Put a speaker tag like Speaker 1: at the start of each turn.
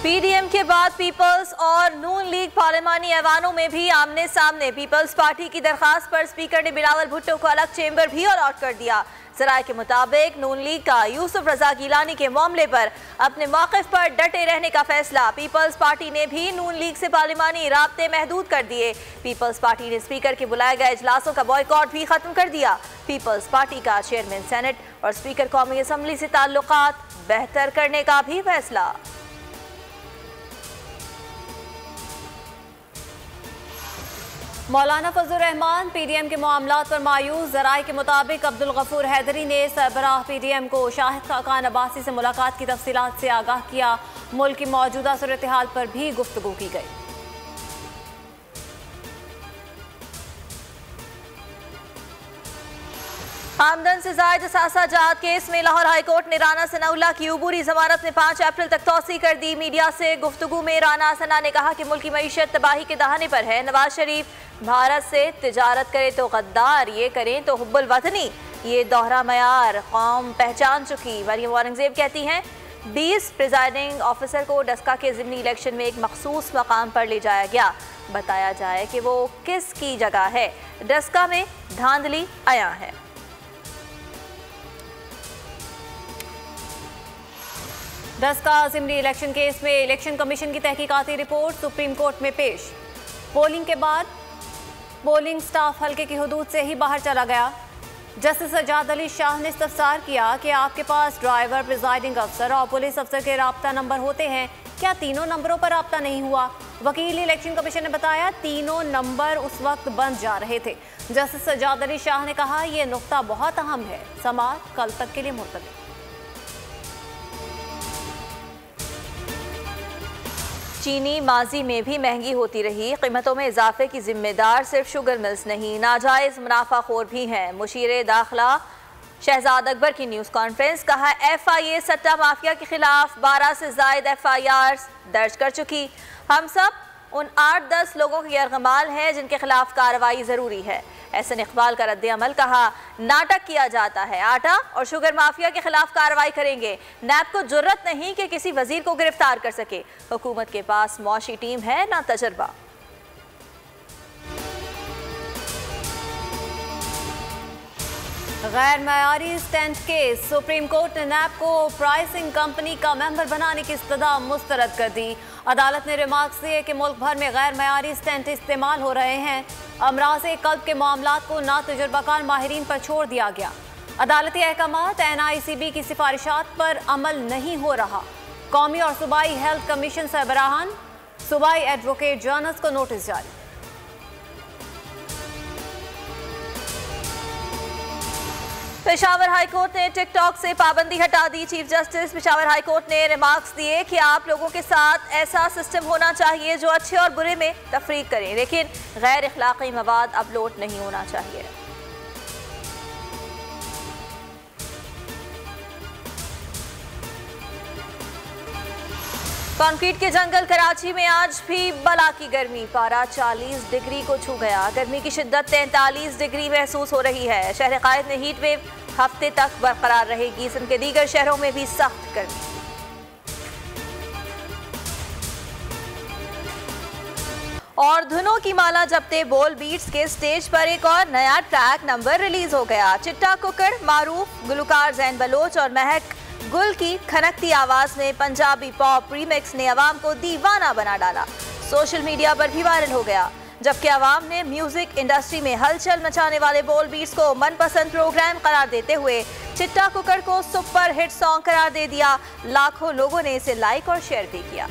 Speaker 1: PDM के बाद peoples और नून लीग पार्लिमानी ऐवानों में भी आमने सामने। पीपल्स पार्टी की दरखास्त पर स्पीकर ने बिलावल भुट्टो को अलग चेंबर भी अलॉट कर दिया। जराये के मुताबिक नून लीग का यूसुफ रजा गिलानी के मामले पर अपने मौक़िफ़ पर डटे रहने का फैसला। पीपल्स पार्टी ने भी नून लीग से पार्लिमानी राब्ते महदूद कर दिए। पीपल्स पार्टी ने स्पीकर के बुलाए गए इजलासों का बॉयकॉट भी खत्म कर दिया। पीपल्स पार्टी का चेयरमैन सेनेट और स्पीकर कौमी असम्बली से ताल्लुकात बेहतर करने का भी फैसला। मौलाना फजलुर रहमान पीडीएम के मामलात पर मायूस। जराये के मुताबिक अब्दुल गफूर हैदरी ने सरबराह पीडीएम को शाहिद खाकान अब्बासी से मुलाकात की तफसीलात से आगाह किया। मुल्क की मौजूदा सूरत हाल पर भी गुफ्तगू की गई। आमदन से जायद असासा जात केस में लाहौर हाईकोर्ट ने राना सनाउल्लाह की अबूरी जमानत में 5 अप्रैल तक तौसी कर दी। मीडिया से गुफ्तगू में राना सना ने कहा कि मुल्क की मईशत तबाही के दहाने पर है। नवाज शरीफ भारत से तिजारत करे तो गद्दार, ये करें तो हुब्बुल वतनी, ये दोहरा मयार कौम पहचान चुकी। मरियम औरंगजेब कहती हैं 20 प्रिजाइडिंग ऑफिसर को डस्का के ज़िमनी इलेक्शन में एक मखसूस मकाम पर ले जाया गया। बताया जाए कि वो किसकी जगह है। डस्का में धांधली आया है। डस्का असेंबली इलेक्शन केस में इलेक्शन कमीशन की तहकीकाती रिपोर्ट सुप्रीम कोर्ट में पेश। पोलिंग के बाद पोलिंग स्टाफ हल्के की हदूद से ही बाहर चला गया। जस्टिस सज्जाद अली शाह ने इस्तफसार किया कि आपके पास ड्राइवर, प्रिजाइडिंग अफसर और पुलिस अफसर के राब्ता नंबर होते हैं, क्या तीनों नंबरों पर राब्ता नहीं हुआ? वकील इलेक्शन कमीशन ने बताया तीनों नंबर उस वक्त बंद जा रहे थे। जस्टिस सज्जाद अली शाह ने कहा यह नुक्ता बहुत अहम है, समाअत कल तक के लिए मुलतवी। चीनी माजी में भी महंगी होती रही। कीमतों में इजाफे की जिम्मेदार सिर्फ शुगर मिल्स नहीं, नाजायज मुनाफाखोर भी हैं। मुशीर दाखिला शहजाद अकबर की न्यूज़ कॉन्फ्रेंस। कहा FIA सट्टा माफिया के खिलाफ 12 से जायद FIR दर्ज कर चुकी। हम सब उन 8-10 लोगों की यरगमाल हैं जिनके खिलाफ कार्रवाई ज़रूरी है। एहसन इकबाल का रद्द अमल। कहा नाटक किया जाता है, आटा और शुगर माफिया के खिलाफ कार्रवाई करेंगे। नैब को जुर्रत नहीं कि किसी वजीर को गिरफ्तार कर सके। हुकूमत के पास मौशी टीम है ना तजर्बा। गैर मयारी स्टैंड केस। सुप्रीम कोर्ट ने नैब को प्राइसिंग कंपनी का मेंबर बनाने की इस्तदा मुस्तरद कर दी। अदालत ने रिमार्क्स दिए कि मुल्क भर में गैर मयारी स्टैंड इस्तेमाल हो रहे हैं। अमराज कल्ब के मामलात को ना तजुर्बाकार माहिरीन पर छोड़ दिया गया। अदालती अहकामात NICB की सिफारिशात पर अमल नहीं हो रहा। कौमी और सूबाई हेल्थ कमीशन सरबराहान सूबाई एडवोकेट जनरल्स को नोटिस जारी। पेशावर हाईकोर्ट ने टिकटॉक से पाबंदी हटा दी। चीफ जस्टिस पेशावर हाईकोर्ट ने रिमार्क्स दिए कि आप लोगों के साथ ऐसा सिस्टम होना चाहिए जो अच्छे और बुरे में तफरीक करें, लेकिन गैर अखलाकी मवाद अपलोड नहीं होना चाहिए। कंक्रीट के जंगल कराची में आज भी बला की गर्मी। पारा 40 डिग्री को छू गया। गर्मी की शिद्दत 43 डिग्री महसूस हो रही है। शहर कायद में हीट वेव हफ्ते तक बरकरार रहेगी। सिंध के दीगर शहरों में भी सख्त गर्मी। और धुनों की माला जपते बोल बीट्स के स्टेज पर एक और नया ट्रैक नंबर रिलीज हो गया। चिट्टा कुकड़ मारूफ गुलकार जैन बलोच और महक गुल की खनकती आवाज में पंजाबी पॉप रीमिक्स ने अवाम को दीवाना बना डाला। सोशल मीडिया पर भी वायरल हो गया। जबकि अवाम ने म्यूजिक इंडस्ट्री में हलचल मचाने वाले बोल बीट्स को मनपसंद प्रोग्राम करार देते हुए चिट्टा कुकड़ को सुपर हिट सॉन्ग करार दे दिया। लाखों लोगों ने इसे लाइक और शेयर भी किया।